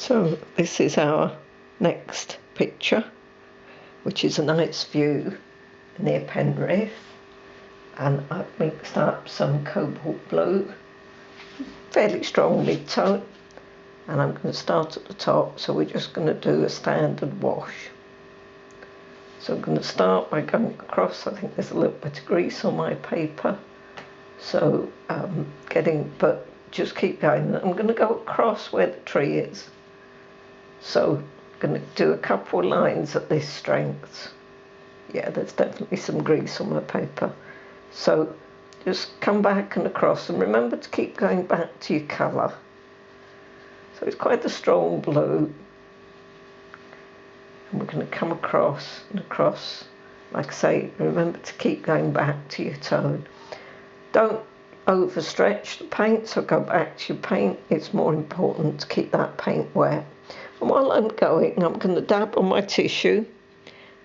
So this is our next picture, which is a nice view near Penrith, and I've mixed up some cobalt blue, fairly strong mid-tone, and I'm going to start at the top. So we're just going to do a standard wash. So I'm going to start by going across. I think there's a little bit of grease on my paper, so but just keep going. I'm going to go across where the tree is. So I'm going to do a couple of lines at this strength. Yeah, there's definitely some grease on my paper. So just come back and across, and remember to keep going back to your colour. So it's quite a strong blue. And we're going to come across and across. Like I say, remember to keep going back to your tone. Don't overstretch the paint, so go back to your paint. It's more important to keep that paint wet. And while I'm going, I'm going to dab on my tissue,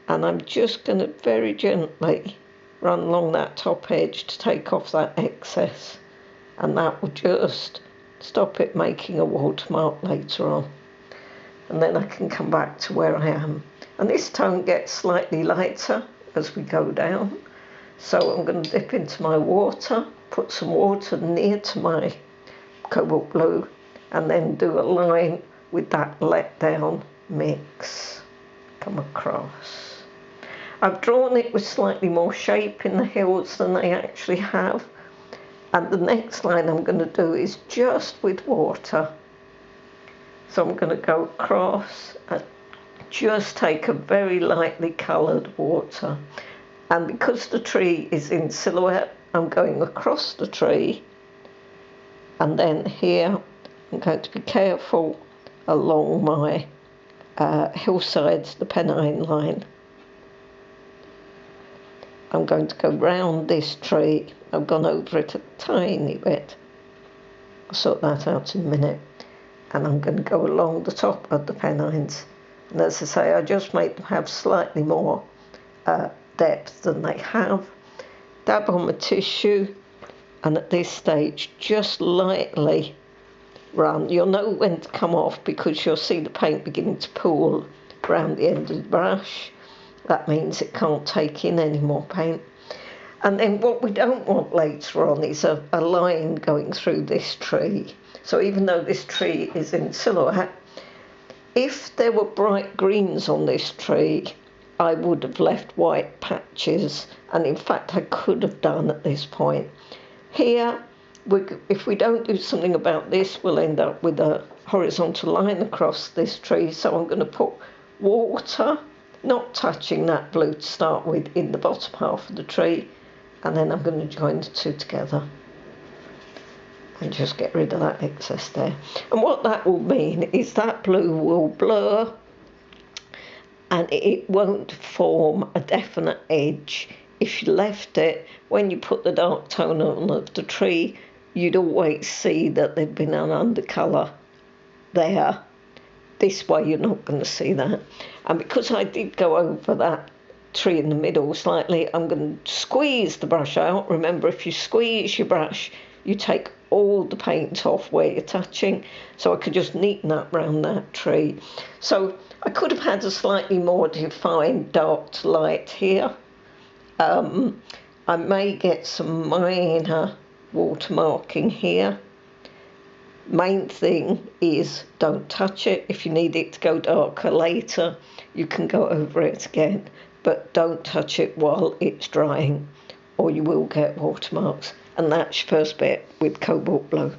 and I'm just going to very gently run along that top edge to take off that excess, and that will just stop it making a watermark later on. And then I can come back to where I am. And this tone gets slightly lighter as we go down. So I'm going to dip into my water, put some water near to my cobalt blue, and then do a line with that let down mix. Come across. I've drawn it with slightly more shape in the hills than they actually have. And the next line I'm going to do is just with water. So I'm going to go across and just take a very lightly coloured water. And because the tree is in silhouette, I'm going across the tree. And then here, I'm going to be careful along my hillsides, the Pennine line. I'm going to go round this tree. I've gone over it a tiny bit. I'll sort that out in a minute. And I'm going to go along the top of the Pennines. And as I say, I just make them have slightly more depth than they have. Dab on my tissue, and at this stage, just lightly run. You'll know when to come off because you'll see the paint beginning to pool around the end of the brush. That means it can't take in any more paint. And then what we don't want later on is a line going through this tree. So even though this tree is in silhouette, if there were bright greens on this tree, I would have left white patches, and in fact I could have done at this point. Here, if we don't do something about this, we'll end up with a horizontal line across this tree. So I'm going to put water, not touching that blue to start with, in the bottom half of the tree, and then I'm going to join the two together and just get rid of that excess there. And what that will mean is that blue will blur, and it won't form a definite edge. If you left it, when you put the dark tone on of the tree, you'd always see that there'd been an undercolour there. This way you're not going to see that. And because I did go over that tree in the middle slightly, I'm going to squeeze the brush out. Remember, if you squeeze your brush, you take all the paint off where you're touching. So I could just neaten up round that tree. So I could have had a slightly more defined dark to light here. I may get some minor watermarking here. Main thing is don't touch it. If you need it to go darker later, you can go over it again, but don't touch it while it's drying or you will get watermarks. And that's your first bit with cobalt blue.